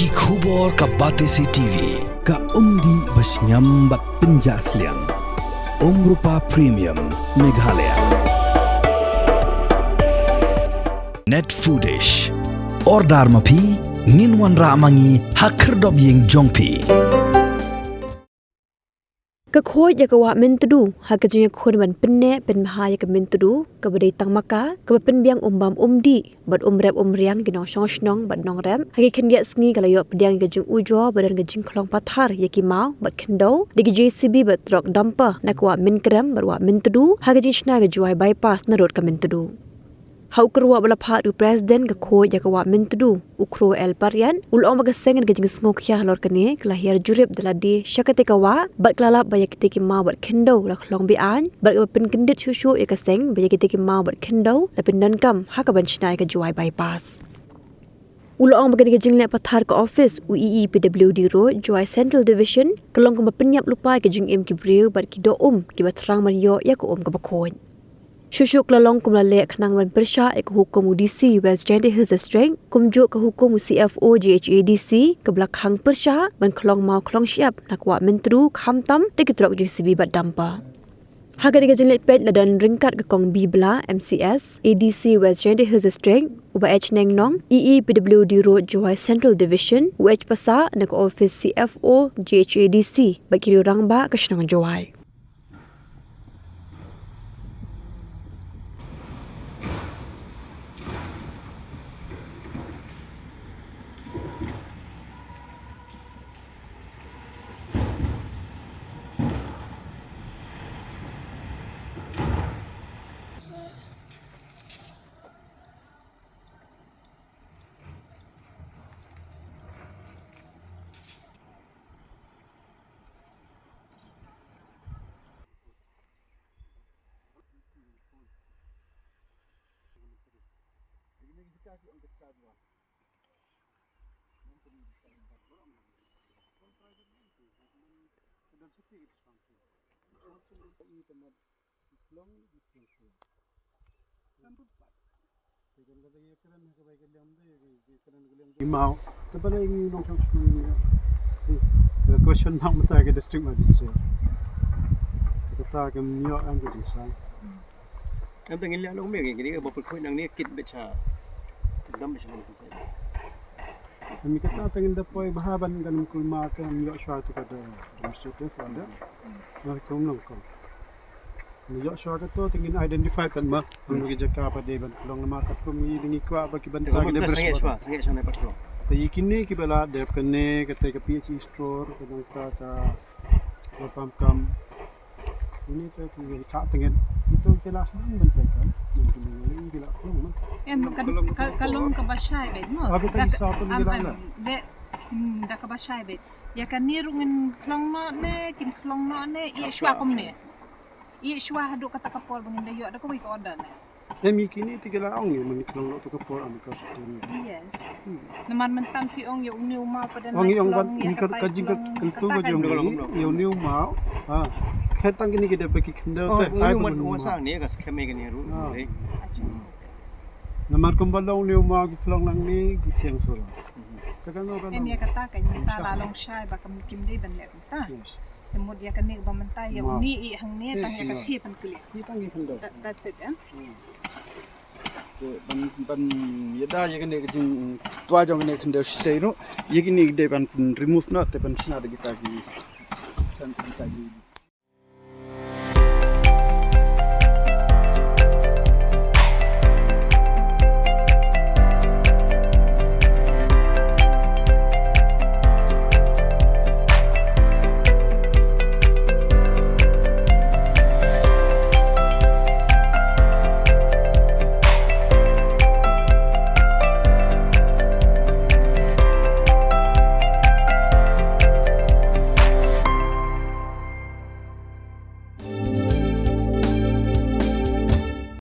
Ki khubor ka Batesi TV ka umdi basnyam bat penjaslian Rupa Premium Meghalaya Net Foodish Ordar mapi Nginwan ramangi Hakerdob yeng jongpi Kakhoy ya kawa mentudu hakajunya khon ban penne pen bahaya ke mentudu ke badai tang maka ke penbiang umbam umdi bad umrep umriang ginong song bad nong rem hagi kendia sngi kalayo pediang gajung ujo badan gajing klong pathar yaki mau bad kendo digi JCB bad truk dumper na kawa min krem barwa mentudu hagaji chna gajuai bypass na road ka mentudu Hukum bala padu presiden ke koi ya kawa mentudu ukro el parian ulong bagaseng ga jing ngok ya lor kene kelahir jurip daladi syakate kawa bat klala bayak tiki ma bat kendo la klong bi an bat pen kendit shushu ya kaseng bayak tiki ma bat kendo la pen dankam ha ka banchnai ka juai bypass ulong bagani ga jing le pathar ka office UEE PWD road juai central division kelong ka penyap lupa ka jing kibriu bat ki do ki batrang man yo ya ko ka bakoi Shushuk lalong kumlale khnang wan Pyrshah ek hukum DC Wjhd his strength kumjo ka hukum CFO GHADC ke belakang Pyrshah ban klong mau klong siap nakwa mentru khamtam tikitrok JCB bat dampa Haga diga jinlet pet ladan ringkat ke kong bibla MCS ADC Wjhd his strength uba H neng nong EEPWD road Johai Central Division UH Pathar nak Ophis CFO GHADC bakiri rangba ke senang Johai Mau, tapi ini nongkrong the question mark mata ke district magistrate. Kita ke New York ke desa. Em pengen lihat long mega gini ke bopul koi nang ni kit beca. Dam beca mana tu. Kami kata pengen dapat bahaban kan kulma ke New York suatu kada administrative ada. Mereka nongkrong. New York suatu tu tingin identify kan mah. Menurut jaka pada ban long market kami ini kuat bagi bantai ke bersua. Sangat sana patro. Tapi kini kita bela dep kene ketika PhD store kadang kata pam ini tu kita cak dengan itu jelas nang bantai kan. Mungkin bila kelong mah. Kalong ka bashay bet mo. Abi tadi siapa ni bilang lah. Da ka bashay bet. Ya kan ni rungin klong no ne kin klong no ne i shwa kom ne. I shwa hadu kata kapol bangin dayo da ko wi ko order ne. Kami kini tiga orang ni meniklong tu kapol amika sutun. Yes. Naman mentan pi ong yung new ma pada Orang yang buat ni kajing kentu ko jom ni yung new mau. Ha. Ketang kini kita pergi kendal tu. Ai pun wasang ni kas kami kini ru. Namar kumbalong new mau klong nang ni gisiang sura. Kakano kan. En ya kata kan ta la long shay ba kam kim dei ban le ta. Semut ya kan ni ba mentai ya uni i hang ni tang ya ka thi pan kulia. Kita ngi kendal. That's it eh. Ban yada ya kene kajing tua jong kene kendal stay no. Ya kini de ban remove no te ban sina de kita gi san kita gi